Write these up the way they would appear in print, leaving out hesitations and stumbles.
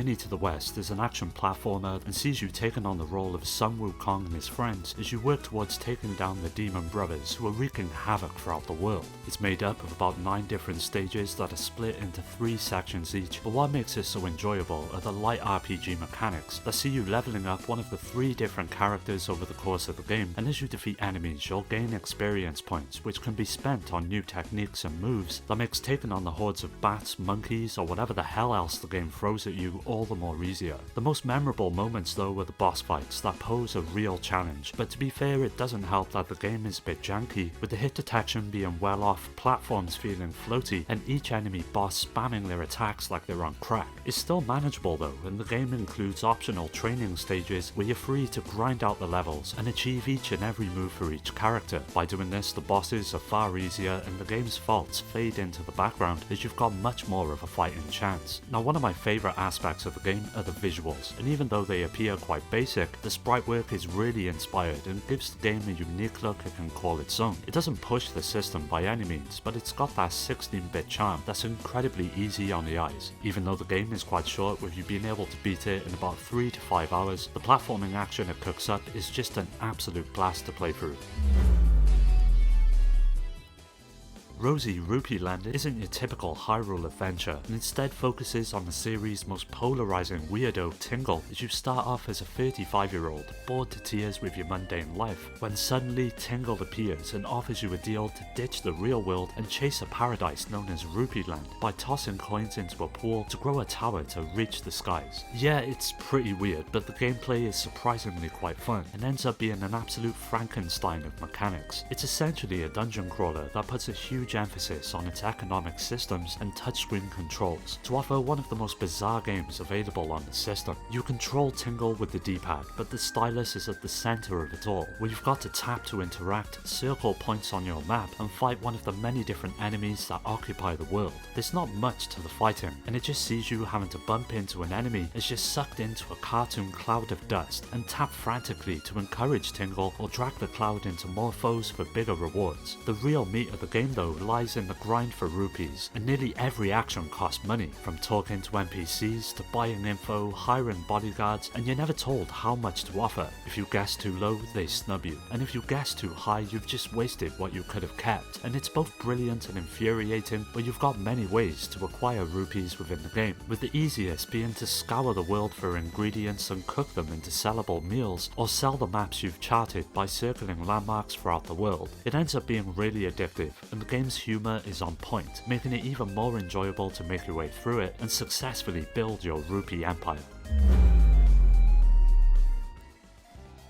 Journey to the West is an action platformer and sees you taking on the role of Sun Wukong and his friends as you work towards taking down the Demon Brothers who are wreaking havoc throughout the world. It's made up of about 9 different stages that are split into 3 sections each, but what makes it so enjoyable are the light RPG mechanics that see you leveling up one of the 3 different characters over the course of the game, and as you defeat enemies you'll gain experience points which can be spent on new techniques and moves that makes taking on the hordes of bats, monkeys or whatever the hell else the game throws at you all the more easier. The most memorable moments though were the boss fights that pose a real challenge, but to be fair it doesn't help that the game is a bit janky, with the hit detection being well off, platforms feeling floaty and each enemy boss spamming their attacks like they're on crack. It's still manageable though, and the game includes optional training stages where you're free to grind out the levels and achieve each and every move for each character. By doing this the bosses are far easier and the game's faults fade into the background as you've got much more of a fighting chance. Now one of my favourite aspects of the game are the visuals, and even though they appear quite basic, the sprite work is really inspired and gives the game a unique look it can call its own. It doesn't push the system by any means, but it's got that 16-bit charm that's incredibly easy on the eyes. Even though the game is quite short, with you being able to beat it in about 3 to 5 hours, the platforming action it cooks up is just an absolute blast to play through. Rosy Rupee Land isn't your typical Hyrule adventure and instead focuses on the series' most polarizing weirdo, Tingle, as you start off as a 35-year-old bored to tears with your mundane life, when suddenly Tingle appears and offers you a deal to ditch the real world and chase a paradise known as Rupee Land by tossing coins into a pool to grow a tower to reach the skies. Yeah, it's pretty weird, but the gameplay is surprisingly quite fun and ends up being an absolute Frankenstein of mechanics. It's essentially a dungeon crawler that puts a huge emphasis on its economic systems and touchscreen controls to offer one of the most bizarre games available on the system. You control Tingle with the D-pad, but the stylus is at the center of it all, where you've got to tap to interact, circle points on your map, and fight one of the many different enemies that occupy the world. There's not much to the fighting, and it just sees you having to bump into an enemy as you're sucked into a cartoon cloud of dust and tap frantically to encourage Tingle or drag the cloud into more foes for bigger rewards. The real meat of the game though lies in the grind for rupees, and nearly every action costs money, from talking to NPCs to buying info, hiring bodyguards, and you're never told how much to offer. If you guess too low, they snub you, and if you guess too high, you've just wasted what you could have kept. And it's both brilliant and infuriating, but you've got many ways to acquire rupees within the game, with the easiest being to scour the world for ingredients and cook them into sellable meals, or sell the maps you've charted by circling landmarks throughout the world. It ends up being really addictive, and the game's humour is on point, making it even more enjoyable to make your way through it and successfully build your rupee empire.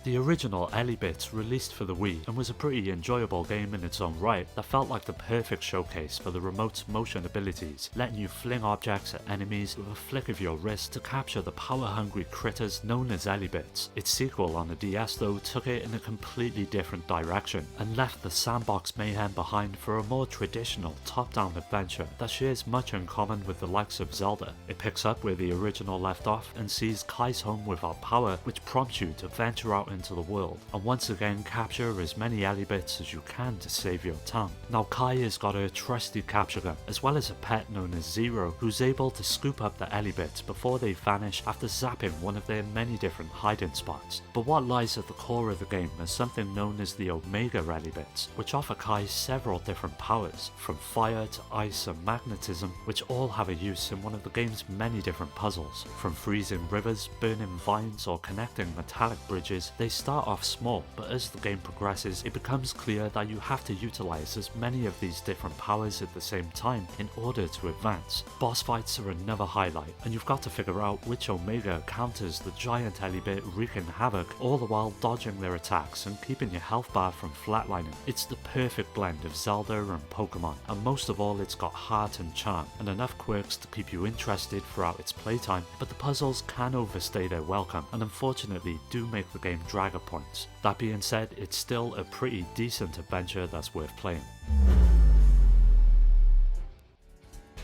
The original Ellie-Bits released for the Wii and was a pretty enjoyable game in its own right that felt like the perfect showcase for the remote's motion abilities, letting you fling objects at enemies with a flick of your wrist to capture the power-hungry critters known as Ellie-Bits. Its sequel on the DS though took it in a completely different direction and left the sandbox mayhem behind for a more traditional top-down adventure that shares much in common with the likes of Zelda. It picks up where the original left off and sees Kai's home without power, which prompts you to venture out into the world and once again capture as many Ellie-Bits as you can to save your town. Now Kai has got a trusty capture gun as well as a pet known as Zero, who's able to scoop up the Ellie-Bits before they vanish after zapping one of their many different hiding spots. But what lies at the core of the game is something known as the Omega Ellie-Bits, which offer Kai several different powers, from fire to ice and magnetism, which all have a use in one of the game's many different puzzles. From freezing rivers, burning vines or connecting metallic bridges, they start off small, but as the game progresses it becomes clear that you have to utilize as many of these different powers at the same time in order to advance. Boss fights are another highlight, and you've got to figure out which Omega counters the giant Ellie-Bit wreaking havoc, all the while dodging their attacks and keeping your health bar from flatlining. It's the perfect blend of Zelda and Pokemon, and most of all it's got heart and charm, and enough quirks to keep you interested throughout its playtime, but the puzzles can overstay their welcome and unfortunately do make the game drag at points. That being said, it's still a pretty decent adventure that's worth playing.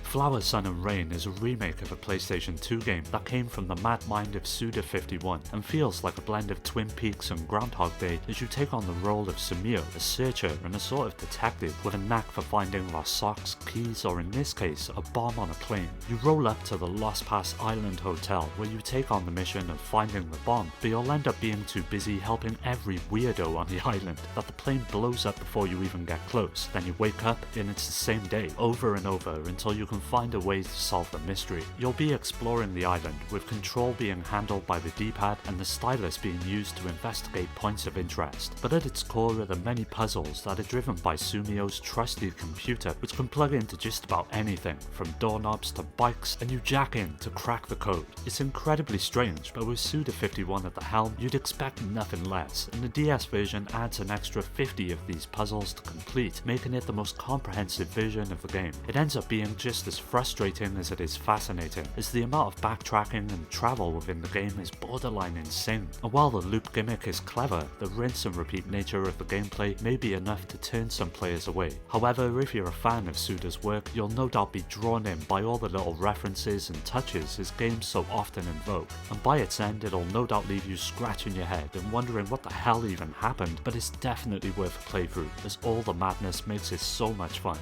Flower, Sun and Rain is a remake of a PlayStation 2 game that came from the mad mind of Suda51 and feels like a blend of Twin Peaks and Groundhog Day as you take on the role of Sumio, a searcher and a sort of detective with a knack for finding lost socks, keys or in this case a bomb on a plane. You roll up to the Lost Pass Island Hotel where you take on the mission of finding the bomb, but you'll end up being too busy helping every weirdo on the island that the plane blows up before you even get close. Then you wake up and it's the same day over and over until you can find a way to solve the mystery. You'll be exploring the island with control being handled by the D-pad and the stylus being used to investigate points of interest. But at its core are the many puzzles that are driven by Sumio's trusty computer, which can plug into just about anything from doorknobs to bikes, and you jack in to crack the code. It's incredibly strange, but with Suda51 at the helm you'd expect nothing less, and the DS version adds an extra 50 of these puzzles to complete, making it the most comprehensive version of the game. It ends up being just as frustrating as it is fascinating, as the amount of backtracking and travel within the game is borderline insane. And while the loop gimmick is clever, the rinse and repeat nature of the gameplay may be enough to turn some players away. However, if you're a fan of Suda's work, you'll no doubt be drawn in by all the little references and touches his games so often invoke, and by its end it'll no doubt leave you scratching your head and wondering what the hell even happened, but it's definitely worth a playthrough as all the madness makes it so much fun.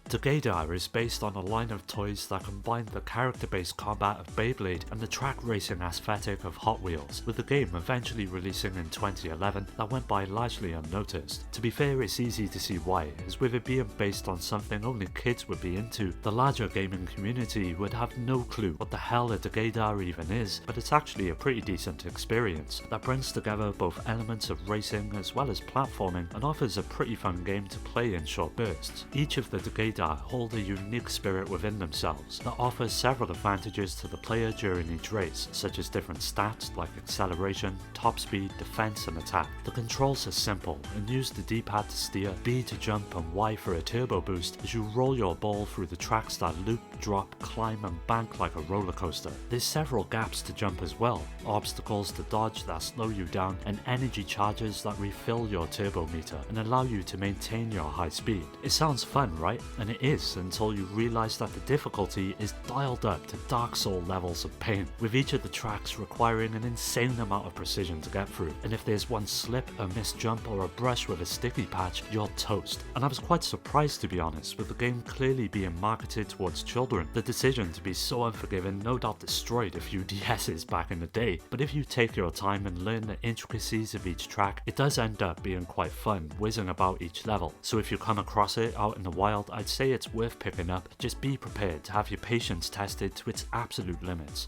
Together is based on a line of toys that combine the character-based combat of Beyblade and the track racing aesthetic of Hot Wheels, with the game eventually releasing in 2011 that went by largely unnoticed. To be fair, it's easy to see why, as with it being based on something only kids would be into, the larger gaming community would have no clue what the hell a Together even is, but it's actually a pretty decent experience that brings together both elements of racing as well as platforming and offers a pretty fun game to play in short bursts. Each of the Together hold a unique spirit within themselves that offers several advantages to the player during each race, such as different stats like acceleration, top speed, defense and attack. The controls are simple and use the D-pad to steer, B to jump and Y for a turbo boost as you roll your ball through the tracks that loop, drop, climb and bank like a roller coaster. There's several gaps to jump as well, obstacles to dodge that slow you down and energy charges that refill your turbo meter and allow you to maintain your high speed. It sounds fun, right? And it is until you realise that the difficulty is dialed up to Dark Souls levels of pain, with each of the tracks requiring an insane amount of precision to get through, and if there's one slip, a missed jump or a brush with a sticky patch, you're toast. And I was quite surprised, to be honest, with the game clearly being marketed towards children. The decision to be so unforgiving no doubt destroyed a few DS's back in the day, but if you take your time and learn the intricacies of each track, it does end up being quite fun whizzing about each level. So if you come across it out in the wild, I'd say it's worth picking up. Just be prepared to have your patience tested to its absolute limits.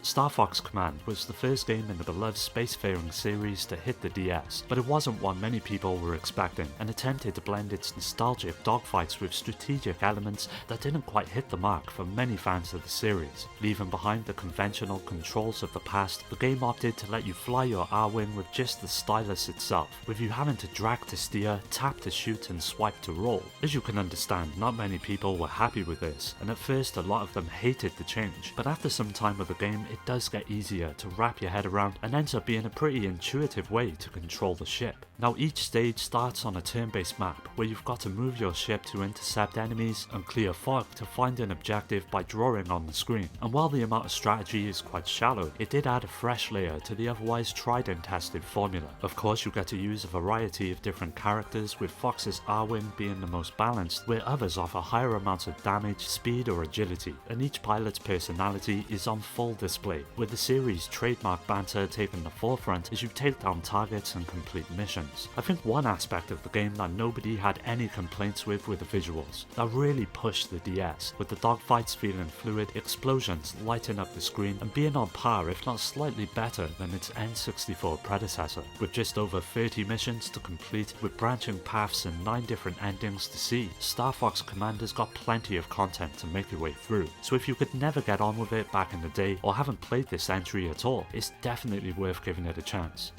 Star Fox Command was the first game in the beloved spacefaring series to hit the DS, but it wasn't one many people were expecting, and attempted to blend its nostalgic dogfights with strategic elements that didn't quite hit the mark for many fans of the series. Leaving behind the conventional controls of the past, the game opted to let you fly your R-Wing with just the stylus itself, with you having to drag to steer, tap to shoot and swipe to roll. As you can understand, not many people were happy with this, and at first a lot of them hated the change, but after some time with the game it does get easier to wrap your head around and ends up being a pretty intuitive way to control the ship. Now each stage starts on a turn-based map where you've got to move your ship to intercept enemies and clear fog to find an objective by drawing on the screen, and while the amount of strategy is quite shallow, it did add a fresh layer to the otherwise tried and tested formula. Of course you get to use a variety of different characters, with Fox's R-Wing being the most balanced, where others offer higher amounts of damage, speed or agility, and each pilot's personality is on full display, with the series' trademark banter taking the forefront as you take down targets and complete missions. I think one aspect of the game that nobody had any complaints with were the visuals. That really pushed the DS, with the dogfights feeling fluid, explosions lighting up the screen and being on par if not slightly better than its N64 predecessor. With just over 30 missions to complete, with branching paths and 9 different endings to see, Star Fox Command has got plenty of content to make your way through, so if you could never get on with it back in the day or haven't played this entry at all, it's definitely worth giving it a chance.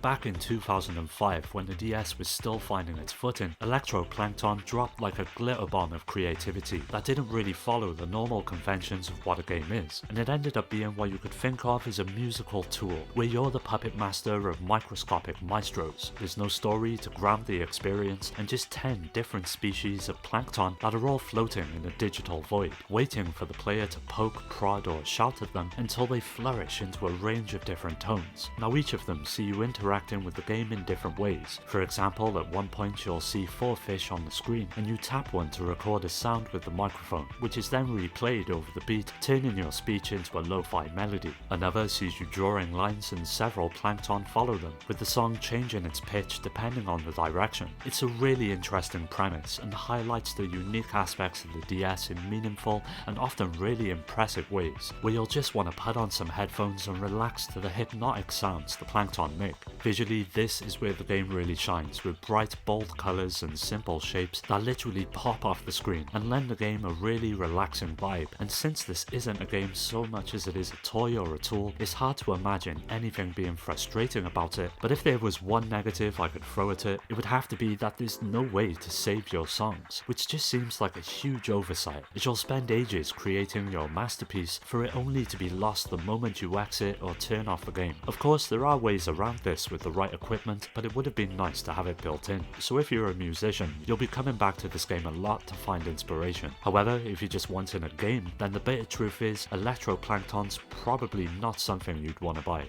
Back in 2005, when the DS was still finding its footing, Electroplankton dropped like a glitter bomb of creativity that didn't really follow the normal conventions of what a game is, and it ended up being what you could think of as a musical tool, where you're the puppet master of microscopic maestros. There's no story to ground the experience, and just 10 different species of plankton that are all floating in a digital void, waiting for the player to poke, prod or shout at them until they flourish into a range of different tones. Now each of them see you interacting with the game in different ways. For example, at one point you'll see 4 fish on the screen, and you tap one to record a sound with the microphone, which is then replayed over the beat, turning your speech into a lo-fi melody. Another sees you drawing lines and several plankton follow them, with the song changing its pitch depending on the direction. It's a really interesting premise and highlights the unique aspects of the DS in meaningful and often really impressive ways, where you'll just want to put on some headphones and relax to the hypnotic sounds the plankton make. Visually, this is where the game really shines, with bright bold colours and simple shapes that literally pop off the screen and lend the game a really relaxing vibe. And since this isn't a game so much as it is a toy or a tool, it's hard to imagine anything being frustrating about it. But if there was one negative I could throw at it, it would have to be that there's no way to save your songs, which just seems like a huge oversight, as you'll spend ages creating your masterpiece for it only to be lost the moment you exit or turn off the game. Of course, there are ways around this with the right equipment, but it would have been nice to have it built in. So if you're a musician, you'll be coming back to this game a lot to find inspiration. However, if you're just wanting a game, then the bitter truth is Electroplankton's probably not something you'd want to buy.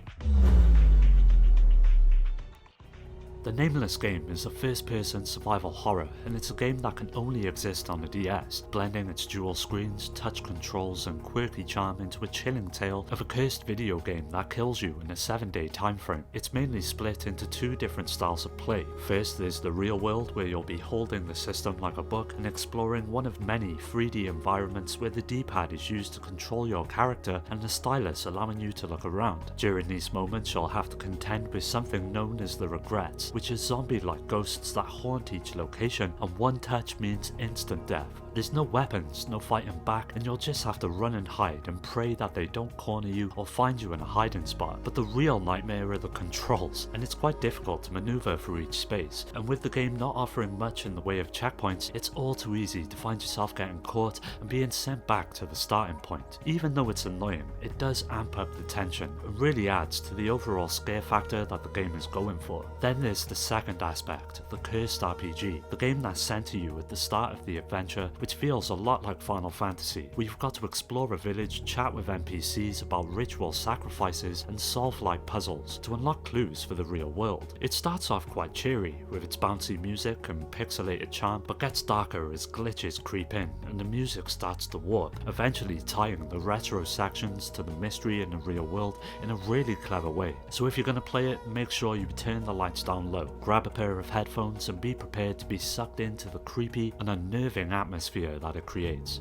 The Nameless game is a first-person survival horror, and it's a game that can only exist on the DS, blending its dual screens, touch controls and quirky charm into a chilling tale of a cursed video game that kills you in a 7-day time frame. It's mainly split into 2 different styles of play. First, there's the real world, where you'll be holding the system like a book and exploring one of many 3D environments where the D-pad is used to control your character and the stylus allowing you to look around. During these moments, you'll have to contend with something known as the regrets, which is zombie-like ghosts that haunt each location, and one touch means instant death. There's no weapons, no fighting back, and you'll just have to run and hide and pray that they don't corner you or find you in a hiding spot. But the real nightmare are the controls, and it's quite difficult to maneuver through each space, and with the game not offering much in the way of checkpoints, it's all too easy to find yourself getting caught and being sent back to the starting point. Even though it's annoying, it does amp up the tension and really adds to the overall scare factor that the game is going for. Then there's the second aspect, the cursed RPG, the game that's sent to you at the start of the adventure, which feels a lot like Final Fantasy, where you've got to explore a village, chat with NPCs about ritual sacrifices, and solve light puzzles to unlock clues for the real world. It starts off quite cheery, with its bouncy music and pixelated charm, but gets darker as glitches creep in, and the music starts to warp, eventually tying the retro sections to the mystery in the real world in a really clever way. So if you're going to play it, make sure you turn the lights down low, grab a pair of headphones and be prepared to be sucked into the creepy and unnerving atmosphere that it creates.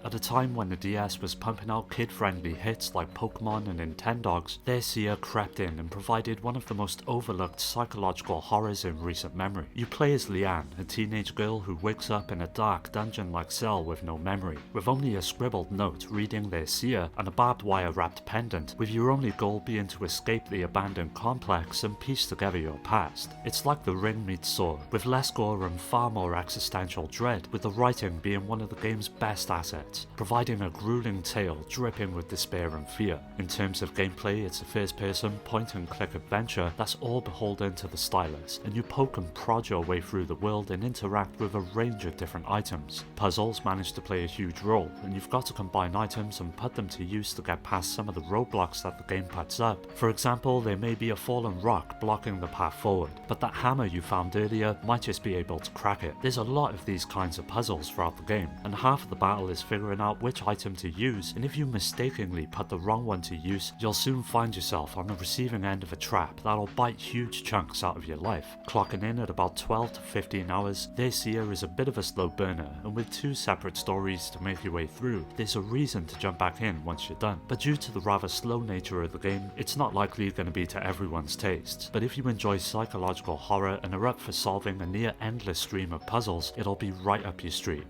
At a time when the DS was pumping out kid-friendly hits like Pokemon and Nintendogs, their seer crept in and provided one of the most overlooked psychological horrors in recent memory. You play as Leanne, a teenage girl who wakes up in a dark dungeon-like cell with no memory, with only a scribbled note reading their seer and a barbed wire-wrapped pendant, with your only goal being to escape the abandoned complex and piece together your past. It's like The Ring meets Saw, with less gore and far more existential dread, with the writing being one of the game's best assets, providing a grueling tale dripping with despair and fear. In terms of gameplay, it's a first-person point-and-click adventure that's all beholden to the stylus, and you poke and prod your way through the world and interact with a range of different items. Puzzles manage to play a huge role, and you've got to combine items and put them to use to get past some of the roadblocks that the game puts up. For example, there may be a fallen rock blocking the path forward, but that hammer you found earlier might just be able to crack it. There's a lot of these kinds of puzzles throughout the game, and half of the battle is figuring out which item to use, and if you mistakenly put the wrong one to use, you'll soon find yourself on the receiving end of a trap that'll bite huge chunks out of your life. Clocking in at about 12 to 15 hours, this year is a bit of a slow burner, and with 2 separate stories to make your way through, there's a reason to jump back in once you're done. But due to the rather slow nature of the game, it's not likely going to be to everyone's tastes, but if you enjoy psychological horror and are up for solving a near endless stream of puzzles, it'll be right up your street.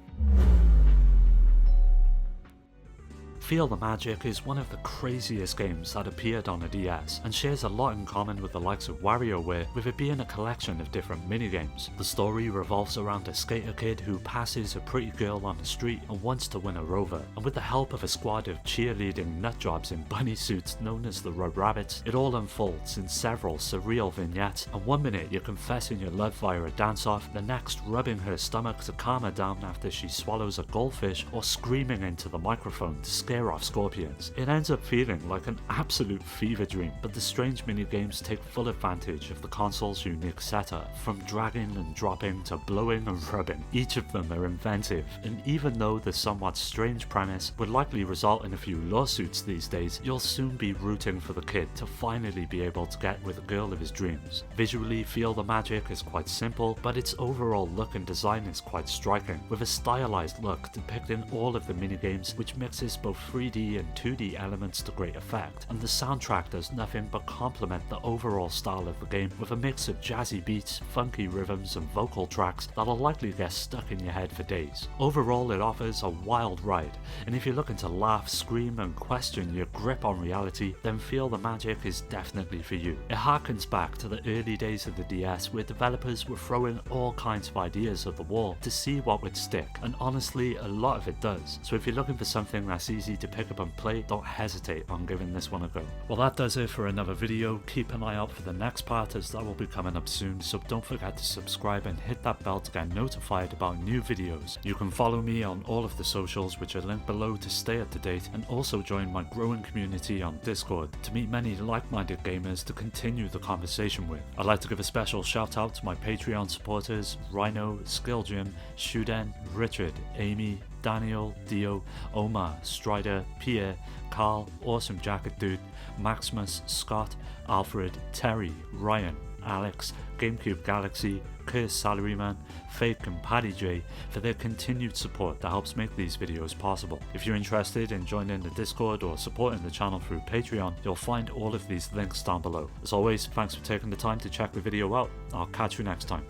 Feel the Magic is one of the craziest games that appeared on a DS, and shares a lot in common with the likes of WarioWare, with it being a collection of different minigames. The story revolves around a skater kid who passes a pretty girl on the street and wants to win her over, and with the help of a squad of cheerleading nutjobs in bunny suits known as the Rub Rabbits, it all unfolds in several surreal vignettes, and one minute you're confessing your love via a dance-off, the next rubbing her stomach to calm her down after she swallows a goldfish, or screaming into the microphone to scare off scorpions. It ends up feeling like an absolute fever dream, but the strange minigames take full advantage of the console's unique setup, from dragging and dropping to blowing and rubbing. Each of them are inventive, and even though the somewhat strange premise would likely result in a few lawsuits these days, you'll soon be rooting for the kid to finally be able to get with the girl of his dreams. Visually, Feel the Magic is quite simple, but its overall look and design is quite striking, with a stylized look depicting all of the minigames, which mixes both 3D and 2D elements to great effect, and the soundtrack does nothing but complement the overall style of the game with a mix of jazzy beats, funky rhythms and vocal tracks that'll likely get stuck in your head for days. Overall, it offers a wild ride, and if you're looking to laugh, scream and question your grip on reality, then Feel the Magic is definitely for you. It harkens back to the early days of the DS, where developers were throwing all kinds of ideas at the wall to see what would stick, and honestly a lot of it does. So if you're looking for something that's easy to pick up and play, don't hesitate on giving this one a go. Well, that does it for another video. Keep an eye out for the next part, as that will be coming up soon, so don't forget to subscribe and hit that bell to get notified about new videos. You can follow me on all of the socials, which are linked below, to stay up to date, and also join my growing community on Discord to meet many like-minded gamers to continue the conversation with. I'd like to give a special shout out to my Patreon supporters: Rhino, Skill Jim, Shuden, Richard, Amy, Daniel, Dio, Omar, Strider, Pierre, Carl, Awesome Jacket Dude, Maximus, Scott, Alfred, Terry, Ryan, Alex, GameCube Galaxy, Curse Salaryman, Fake and Paddy J for their continued support that helps make these videos possible. If you're interested in joining the Discord or supporting the channel through Patreon, you'll find all of these links down below. As always, thanks for taking the time to check the video out. I'll catch you next time.